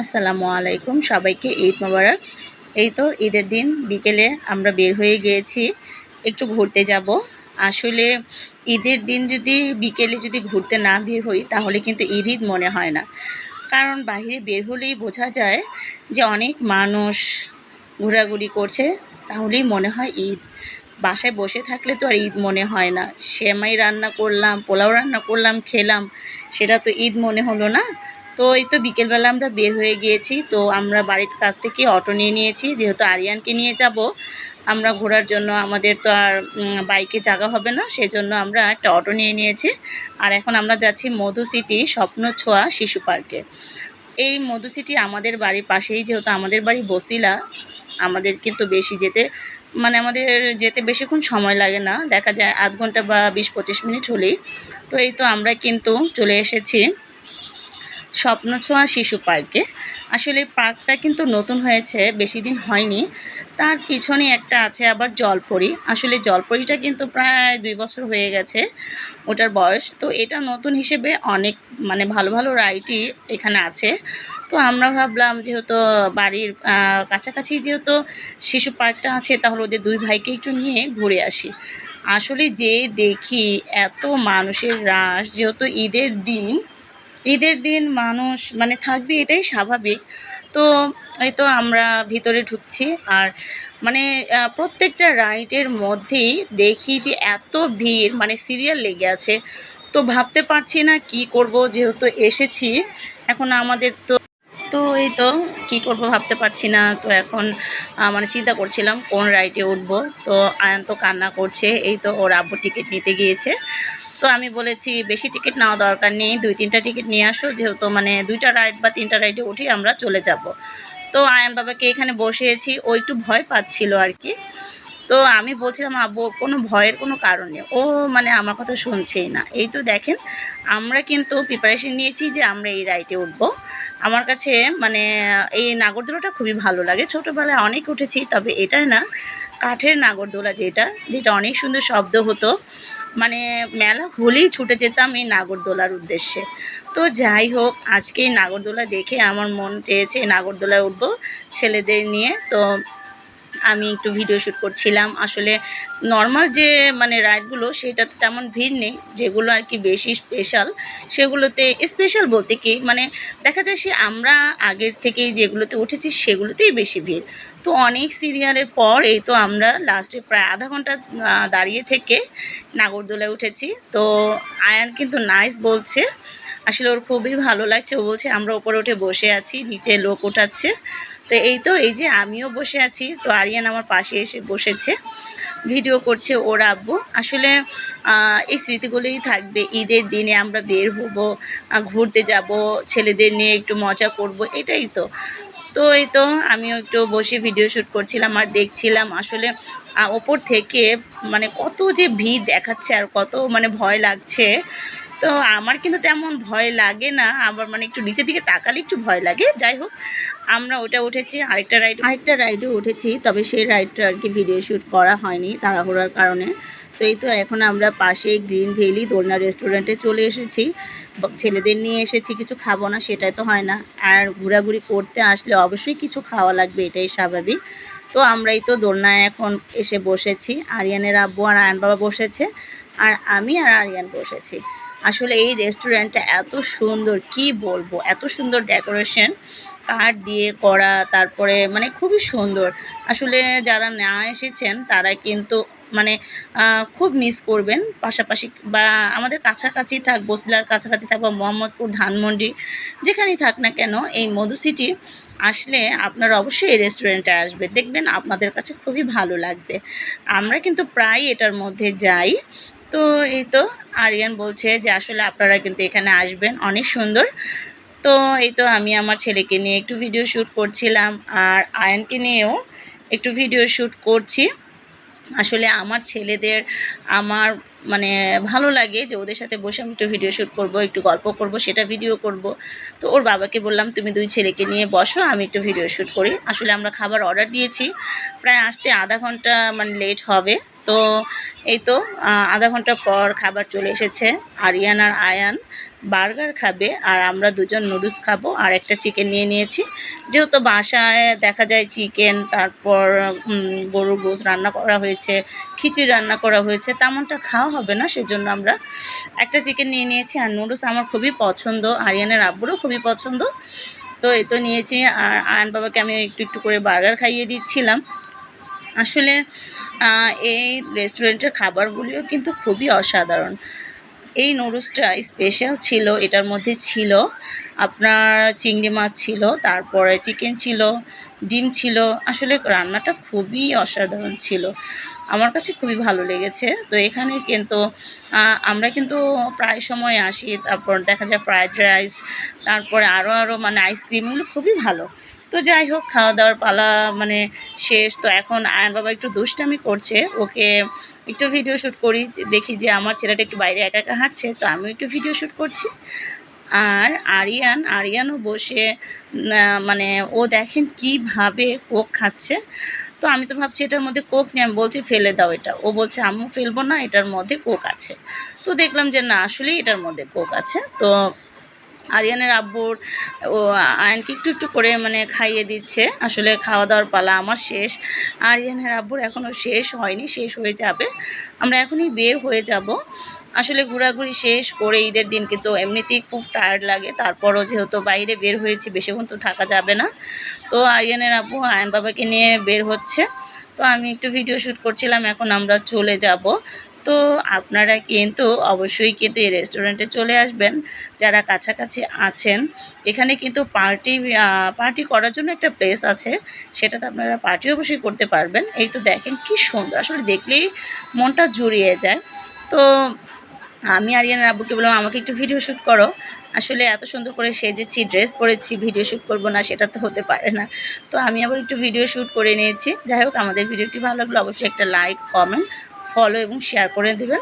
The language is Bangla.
আসসালামু আলাইকুম, সবাইকে ঈদ মোবারক। এই তো ঈদের দিন বিকেলে আমরা বের হয়ে গিয়েছি একটু ঘুরতে যাব। আসলে ঈদের দিন যদি বিকেলে যদি ঘুরতে না বের হই তাহলে কিন্তু ঈদ ঈদ মনে হয় না। কারণ বাইরে বের হলেই বোঝা যায় যে অনেক মানুষ ঘোরাঘুরি করছে, তাহলেই মনে হয় ঈদ। বাসায় বসে থাকলে তো আর ঈদ মনে হয় না। সেমাই রান্না করলাম, পোলাও রান্না করলাম, খেলাম, সেটা তো ঈদ মনে হলো না। তো এই তো বিকেলবেলা আমরা বের হয়ে গিয়েছি। তো আমরা বাড়ির কাছ থেকে অটো নিয়ে নিয়েছি, যেহেতু আরিয়ানকে নিয়ে যাব আমরা ঘোরার জন্য। আমাদের তো আর বাইকে জায়গা হবে না, সেজন্য আমরা একটা অটো নিয়ে নিয়েছি। আর এখন আমরা যাচ্ছি মধু সিটি স্বপ্ন ছোঁয়া শিশু পার্কে। এই মধু সিটি আমাদের বাড়ির পাশেই, যেহেতু আমাদের বাড়ি বসিলা, আমাদের কিন্তু বেশি যেতে আমাদের যেতে বেশিক্ষণ সময় লাগে না, দেখা যায় আধ ঘন্টা বা 20-25 মিনিট হলেই। তো এই তো আমরা কিন্তু চলে এসেছি স্বপ্ন ছোঁয়া শিশু পার্কে। আসলে পার্কটা কিন্তু নতুন হয়েছে, বেশি দিন হয়নি। তার পিছনে একটা আছে আবার জলপরি। আসলে জলপরিটা কিন্তু প্রায় 2 বছর হয়ে গেছে ওটার বয়স। তো এটা নতুন হিসেবে অনেক ভালো ভালো রাইডই এখানে আছে। তো আমরা ভাবলাম যেহেতু বাড়ির কাছাকাছি যেহেতু শিশু পার্কটা আছে, তাহলে ওদের দুই ভাইকে একটু নিয়ে ঘুরে আসি। আসলে যে দেখি এত মানুষের রাশ, যেহেতু ঈদের দিন মানুষ থাকবে, এটাই স্বাভাবিক। তো এই তো আমরা ভিতরে ঢুকছি। আর প্রত্যেকটা রাইডের মধ্যেই দেখি যে এত ভিড়, সিরিয়াল লেগে আছে। তো ভাবতে পারছি না কি করব, যেহেতু এসেছি। এখন আমাদের তো এই তো কী করব ভাবতে পারছি না। তো এখন চিন্তা করছিলাম কোন রাইডে উঠবো। তো আয়ান তো কান্না করছে, এই তো ওর আব্বু টিকিট নিতে গিয়েছে। তো আমি বলেছি বেশি টিকিট নেওয়া দরকার নেই, 2-3টা টিকিট নিয়ে আসো, যেহেতু 2টা রাইড বা 3টা রাইডে উঠি আমরা চলে যাব। তো আয়ান বাবাকে এখানে বসিয়েছি, ও একটু ভয় পাচ্ছিল আর কি। তো আমি বলছিলাম আব্বু কোনো ভয়ের কোনো কারণ নেই, ও আমার কথা শুনছেই না। এই তো দেখেন, আমরা কিন্তু প্রিপারেশন নিয়েছি যে আমরা এই রাইডে উঠবো। আমার কাছে এই নাগরদোলাটা খুবই ভালো লাগে, ছোটোবেলায় অনেক উঠেছি, তবে এটা না, কাঠের নাগরদোলা, যেটা যেটা অনেক সুন্দর শব্দ হতো। মেলা হলেই ছুটে যেতাম এই নাগরদোলার উদ্দেশ্যে। তো যাই হোক, আজকে এই নাগরদোলা দেখে আমার মন চেয়েছে এই নাগরদোলায় উঠবো ছেলেদের নিয়ে। তো আমি একটু ভিডিও শ্যুট করছিলাম। আসলে নর্মাল যে রাইডগুলো, সেটাতে তেমন ভিড় নেই। যেগুলো আর কি বেশি স্পেশাল, সেগুলোতে স্পেশাল বলতে কি দেখা যায় সে আমরা আগের থেকেই যেগুলোতে উঠেছি সেগুলোতেই বেশি ভিড়। তো অনেক সিরিয়ালের পর এই তো আমরা লাস্টে প্রায় আধা ঘন্টা দাঁড়িয়ে থেকে নাগরদোলায় উঠেছি। তো আয়ান কিন্তু নাইস বলছে, আসলে ওর খুবই ভালো লাগছে। ও বলছে আমরা ওপরে উঠে বসে আছি, নিচে লোক ওঠাচ্ছে। তো এই যে আমিও বসে আছি, তো আরিয়ান আমার পাশে এসে বসেছে, ভিডিও করছে ওর আব্বু। আসলে এই স্মৃতিগুলোই থাকবে। ঈদের দিনে আমরা বের হবো, ঘুরতে যাব, ছেলেদের নিয়ে একটু মজা করব, এটাই তো। তো এই তো আমিও একটু বসে ভিডিও শ্যুট করছিলাম আর দেখছিলাম আসলে ওপর থেকে কত যে ভিড় দেখাচ্ছে আর কত ভয় লাগছে। তো আমার কিন্তু তেমন ভয় লাগে না, আবার একটু নিচের দিকে তাকালে একটু ভয় লাগে। যাই হোক, আমরা ওটা উঠেছি, আরেকটা রাইডও উঠেছি, তবে সেই রাইডটা আর কি ভিডিও শ্যুট করা হয়নি তাড়াহুড়ার কারণে। তো এই তো এখন আমরা পাশে গ্রিন ভ্যালি দোলনা রেস্টুরেন্টে চলে এসেছি। ছেলেদের নিয়ে এসেছি, কিছু খাবো না সেটাই তো হয় না, আর ঘোরাঘুরি করতে আসলে অবশ্যই কিছু খাওয়া লাগবে, এটাই স্বাভাবিক। তো আমরাই তো দোলনায় এখন এসে বসেছি, আরিয়ানের আব্বু আর আয়ান বাবা বসেছে, আর আমি আর আরিয়ান বসেছি। আসলে এই রেস্টুরেন্টটা এত সুন্দর, কি বলবো, এত সুন্দর ডেকোরেশন কাঠ দিয়ে করা, তারপরে খুবই সুন্দর। আসলে যারা না এসেছেন তারা কিন্তু খুব মিস করবেন। পাশাপাশি বা আমাদের কাছাকাছি থাক, বসিলার কাছাকাছি থাক বা মোহাম্মদপুর, ধানমন্ডি, যেখানেই থাক না কেন, এই মধু সিটি আসলে আপনারা অবশ্যই এই রেস্টুরেন্টে আসবে, দেখবেন আপনাদের কাছে খুবই ভালো লাগবে। আমরা কিন্তু প্রায় এটার মধ্যে যাই। তো এই তো আরিয়ান বলছে যে আসলে আপনারা কিন্তু এখানে আসবেন, অনেক সুন্দর। তো এই তো আমি আমার ছেলেকে নিয়ে একটু ভিডিও শ্যুট করছিলাম, আর আয়ানকে নিয়েও একটু ভিডিও শ্যুট করছি। আসলে আমার ছেলেদের আমার ভালো লাগে যে ওদের সাথে বসে আমি একটু ভিডিও শ্যুট করব, একটু গল্প করব, সেটা ভিডিও করব। তো ওর বাবাকে বললাম তুমি দুই ছেলেকে নিয়ে বসো, আমি একটু ভিডিও শ্যুট করি। আসলে আমরা খাবার অর্ডার দিয়েছি, প্রায় আসতে আধা ঘন্টা লেট হবে। তো এই তো আধা ঘন্টা পর খাবার চলে এসেছে। আরিয়ান আর আয়ান বার্গার খাবে আর আমরা দুজন নুডলস খাবো আর একটা চিকেন নিয়ে নিয়েছি। যেহেতু বাসায় দেখা যায় চিকেন, তারপর গরুর গোশত রান্না করা হয়েছে, খিচুড়ি রান্না করা হয়েছে, তেমনটা খাওয়া হবে না, সেজন্য আমরা একটা চিকেন নিয়ে নিয়েছি। আর নুডলস আমার খুবই পছন্দ, আরিয়ানের আব্বুরও খুবই পছন্দ। তো এই তো নিয়েছি। আর আয়ান বাবাকে আমি একটু একটু করে বার্গার খাইয়ে দিচ্ছিলাম। আসলে এই রেস্টুরেন্টের খাবারগুলিও কিন্তু খুবই অসাধারণ। এই নুডলসটা স্পেশাল ছিল, এটার মধ্যে ছিল আপনার চিংড়ি মাছ ছিল, তারপরে চিকেন ছিল, ডিম ছিল। আসলে রান্নাটা খুবই অসাধারণ ছিল, আমার কাছে খুবই ভালো লেগেছে। তো এখানে কিন্তু আমরা কিন্তু প্রায় সময় আসি, তারপর দেখা যায় ফ্রায়েড রাইস, তারপরে আরও মানে আইসক্রিমগুলো খুবই ভালো। তো যাই হোক, খাওয়া দাওয়ার পালা মানে শেষ। তো এখন আয়ান বাবা একটু দুষ্টামি করছে, ওকে একটু ভিডিও শ্যুট করি, দেখি যে আমার ছেলেটা একটু বাইরে একা একা হাঁটছে, তো আমিও একটু ভিডিও শ্যুট করছি। আর আরিয়ানও বসে মানে ও দেখেন কীভাবে কোক খাচ্ছে। তো আমি তো ভাবছি এটার মধ্যে কোক নেই, আমি বলছি ফেলে দাও এটা, ও বলছে আম্মু ফেলবো না, এটার মধ্যে কোক আছে। তো দেখলাম যে না, আসলেই এটার মধ্যে কোক আছে। তো আরিয়ানের আব্বুর ও আয়ানকে একটু একটু করে মানে খাইয়ে দিচ্ছে। আসলে খাওয়া দাওয়ার পালা আমার শেষ, আরিয়ানের আব্বুর এখনও শেষ হয়নি, শেষ হয়ে যাবে। আমরা এখনই বের হয়ে যাব। আসলে ঘোরাঘুরি শেষ করে ঈদের দিন কিন্তু এমনিতেই খুব টায়ার্ড লাগে, তারপরও যেহেতু বাইরে বের হয়েছি বেশিক্ষণ তো থাকা যাবে না। তো আরিয়ানের আব্বু আয়ান বাবাকে নিয়ে বের হচ্ছে। তো আমি একটু ভিডিও শ্যুট করছিলাম, এখন আমরা চলে যাব। তো আপনারা কিন্তু অবশ্যই কিন্তু এই রেস্টুরেন্টে চলে আসবেন যারা কাছাকাছি আছেন। এখানে কিন্তু পার্টি করার জন্য একটা প্লেস আছে, সেটাতে আপনারা পার্টি অবশ্যই করতে পারবেন। এই তো দেখেন কি সুন্দর, আসলে দেখলেই মনটা জুড়িয়ে যায়। তো আমি আরিয়ানের আব্বুকে বললাম আমাকে একটু ভিডিও শ্যুট করো। আসলে এত সুন্দর করে সেজেছি, ড্রেস পরেছি, ভিডিও শ্যুট করব না সেটা তো হতে পারে না। তো আমি আবার একটু ভিডিও শ্যুট করে নিয়েছি। যাই হোক, আমাদের ভিডিওটি ভালো লাগলে অবশ্যই একটা লাইক, কমেন্ট, ফলো এবং শেয়ার করে দেবেন।